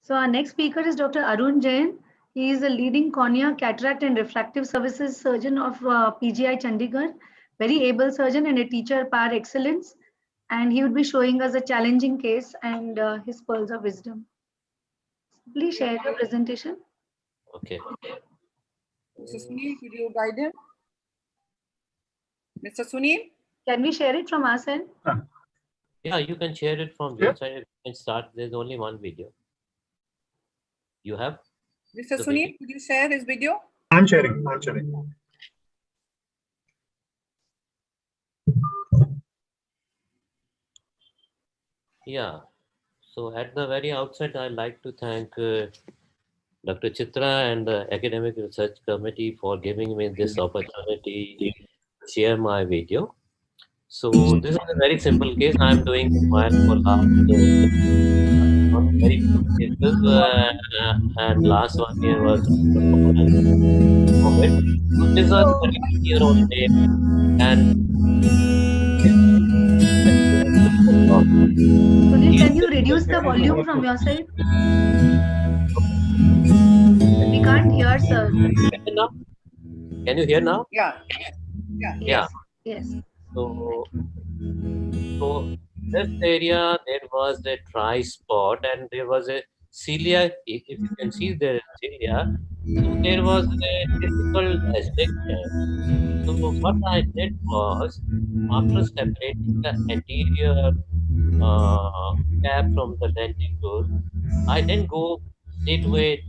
So our next speaker is Dr. Arun Jain. He is a leading cornea, cataract and refractive services surgeon of PGI Chandigarh. Very able surgeon and a teacher par excellence. And he would be showing us a challenging case and his pearls of wisdom. Please share your presentation. Okay. Mr. Sunil, could you guide him? Mr. Sunil? Can we share it from our side? Yeah, you can share it from your side. You can start. There's only one video. You have? Mr. Sunil, could you share his video? I'm sharing. Yeah. So at the very outset, I'd like to thank Dr. Chitra and the Academic Research Committee for giving me this opportunity to share my video. So this is a very simple case. I'm doing mine for last very few cases, and last 1 year was COVID. So this was 30-year-old day, and Sunil, can you reduce the volume from your side? We can't hear, sir. Can you hear now? Yeah. Yes. So this area, there was a dry spot and there was a cilia. If you can see the cilia, so there was a difficult dissection. So what I did was, after separating the anterior cap from the lenticule, I didn't go straightway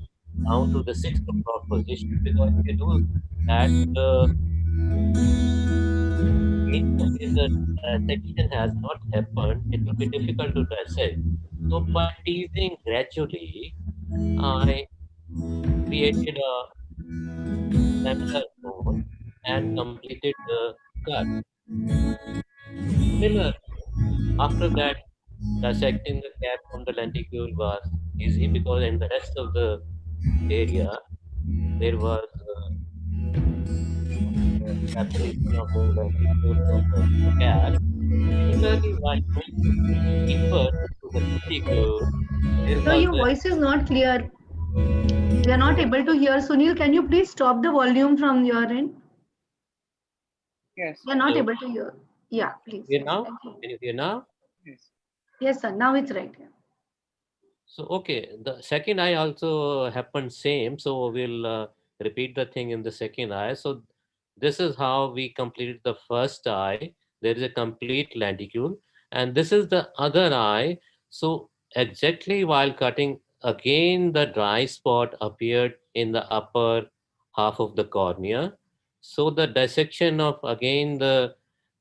down to the 6 o'clock position, because if you do that, the dissection has not happened, it will be difficult to dissect. So by teasing gradually, I created a similar zone and completed the cut. Similar. After that, dissecting the cap from the lenticule was easy, because in the rest of the area there was separation of the lenticule from the cap. Similarly, while going deeper to the lenticule, there So was your voice is not clear. We are not able to hear. Sunil, can you please stop the volume from your end? Yes. We are not able to hear. Yeah, please. Hear now? Thank you. Can you hear now? Yes. Yes, sir. Now it's right. So, okay, the second eye also happened same. So we'll repeat the thing in the second eye. So this is how we completed the first eye. There is a complete lenticule. And this is the other eye. So exactly while cutting, again, the dry spot appeared in the upper half of the cornea. So the dissection of, again, the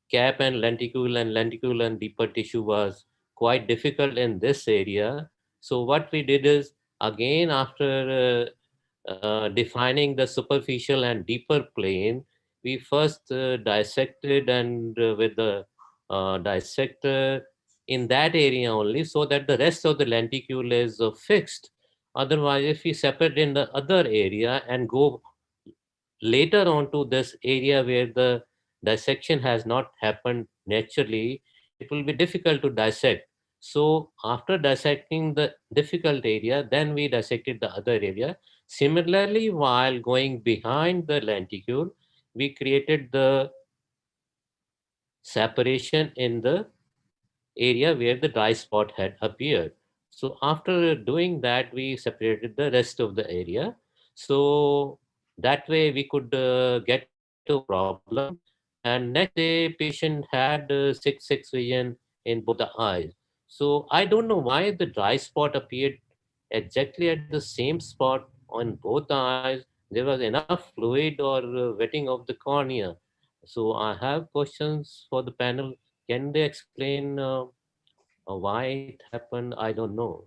cap and lenticule and deeper tissue was quite difficult in this area. So what we did is, again, after defining the superficial and deeper plane, we first dissected, and with the dissector in that area only, so that the rest of the lenticule is fixed. Otherwise, if we separate in the other area and go later on to this area where the dissection has not happened naturally, it will be difficult to dissect. So after dissecting the difficult area, then we dissected the other area. Similarly, while going behind the lenticule, we created the separation in the area where the dry spot had appeared. So after doing that, we separated the rest of the area. So that way we could get to problem. And next day, patient had 6/6 vision in both the eyes. So I don't know why the dry spot appeared exactly at the same spot on both eyes. There was enough fluid or wetting of the cornea. So I have questions for the panel. Can they explain why it happened? I don't know.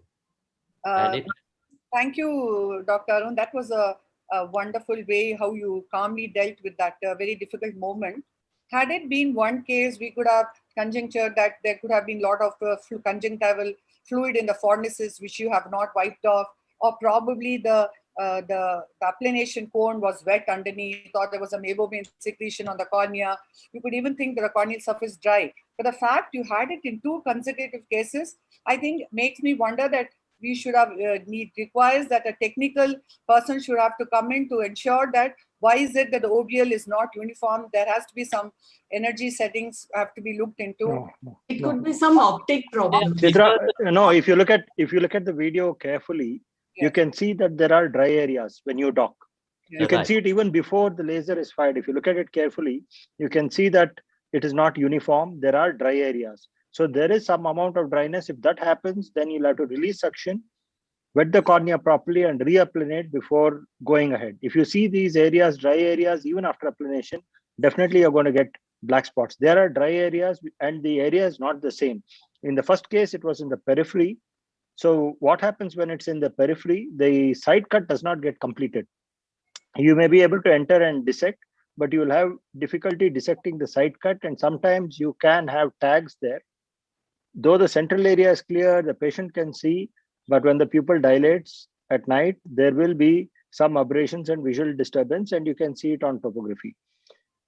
Thank you, Dr. Arun. That was a wonderful way how you calmly dealt with that very difficult moment. Had it been one case, we could have conjectured that there could have been a lot of conjunctival fluid in the fornices which you have not wiped off, or probably the applanation cone was wet underneath, you thought there was a meibomian secretion on the cornea. You could even think that the corneal surface dry. But the fact you had it in 2 consecutive cases, I think makes me wonder that we should have requires that a technical person should have to come in to ensure that why is it that the OBL is not uniform. There has to be some energy settings have to be looked into. It could be some optic problem. Chitra, no, if you look at the video carefully, Yes. you can see that there are dry areas when you dock. You can see it even before the laser is fired. If you look at it carefully, you can see that it is not uniform. There are dry areas. So there is some amount of dryness. If that happens, then you'll have to release suction, wet the cornea properly and re-applanate before going ahead. If you see these areas, dry areas, even after applanation, definitely you're going to get black spots. There are dry areas and the area is not the same. In the first case, it was in the periphery. So what happens when it's in the periphery? The side cut does not get completed. You may be able to enter and dissect, but you will have difficulty dissecting the side cut, and sometimes you can have tags there. Though the central area is clear, the patient can see, but when the pupil dilates at night, there will be some aberrations and visual disturbance, and you can see it on topography.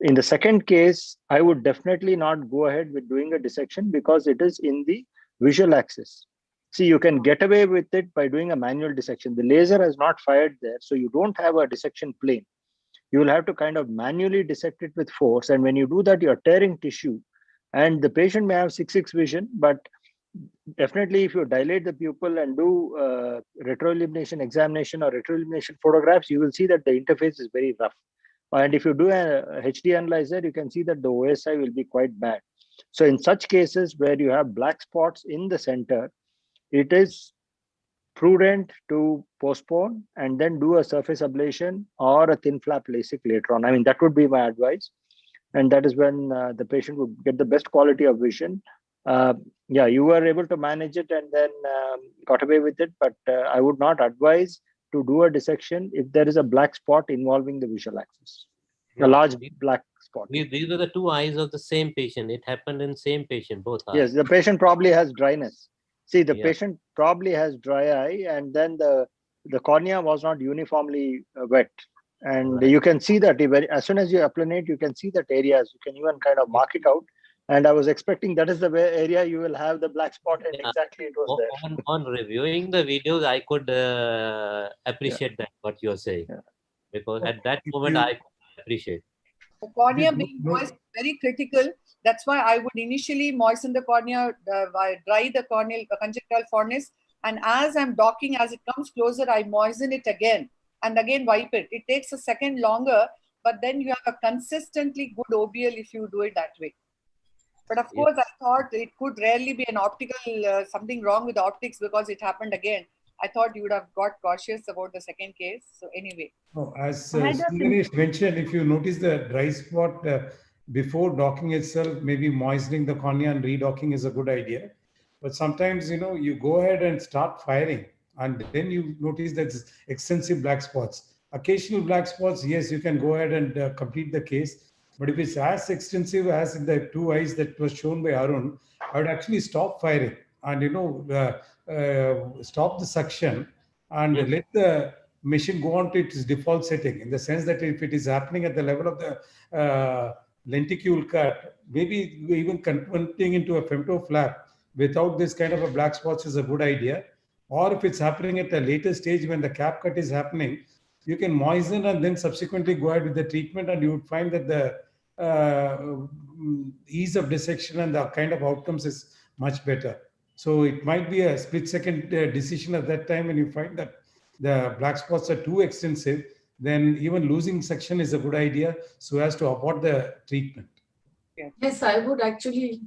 In the second case, I would definitely not go ahead with doing a dissection because it is in the visual axis. See, you can get away with it by doing a manual dissection. The laser has not fired there, so you don't have a dissection plane. You will have to kind of manually dissect it with force, and when you do that, you're tearing tissue. And the patient may have 6/6 vision, but definitely if you dilate the pupil and do retroillumination examination or retroillumination photographs, you will see that the interface is very rough. And if you do a HD analyzer, you can see that the OSI will be quite bad. So in such cases where you have black spots in the center, it is prudent to postpone and then do a surface ablation or a thin flap LASIK later on. I mean, that would be my advice. And that is when the patient would get the best quality of vision. Yeah, you were able to manage it and then got away with it, but I would not advise to do a dissection if there is a black spot involving the visual axis, a large black spot. These are the two eyes of the same patient. It happened in same patient, both eyes. Yes, the patient probably has dryness. See, the patient probably has dry eye, and then the cornea was not uniformly wet. And you can see that as soon as you applanate, you can see that areas. You can even kind of mark it out. And I was expecting that is the area you will have the black spot, and exactly it was there. On reviewing the videos, I could appreciate that what you're saying, because at that moment I could appreciate. The cornea being moist is very critical. That's why I would initially moisten the cornea, dry the corneal conjunctival furnace, and as I'm docking, as it comes closer, I moisten it again and again wipe it. It takes a second longer, but then you have a consistently good OBL if you do it that way. But of course, I thought it could rarely be an optical, something wrong with the optics because it happened again. I thought you would have got cautious about the second case. So anyway. Oh, as Ganesh mentioned, if you notice the dry spot before docking itself, maybe moistening the cornea and redocking is a good idea. But sometimes, you go ahead and start firing and then you notice that extensive black spots. Occasional black spots, yes, you can go ahead and complete the case. But if it's as extensive as in the two eyes that was shown by Arun, I would actually stop firing and, stop the suction and let the machine go on to its default setting, in the sense that if it is happening at the level of the lenticule cut, maybe even converting into a femto flap without this kind of a black spots is a good idea. Or if it's happening at a later stage when the cap cut is happening, you can moisten and then subsequently go ahead with the treatment, and you would find that the ease of dissection and the kind of outcomes is much better. So it might be a split-second decision at that time when you find that the black spots are too extensive, then even losing section is a good idea so as to abort the treatment. Yes, I would actually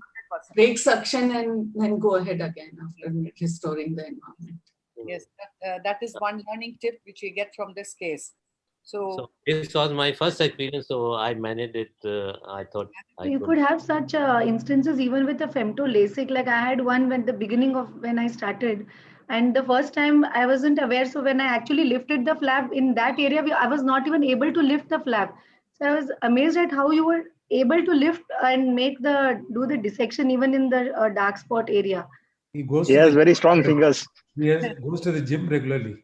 break suction and then go ahead again after restoring the environment. Yes, that is one learning tip which we get from this case. So this was my first experience, so I managed it. I thought you could have such instances even with a femto LASIK. Like I had one at the beginning of when I started, and the first time I wasn't aware. So when I actually lifted the flap in that area, I was not even able to lift the flap. So I was amazed at how you were able to lift and do the dissection even in the dark spot area. He goes. He has very strong fingers. He goes to the gym regularly.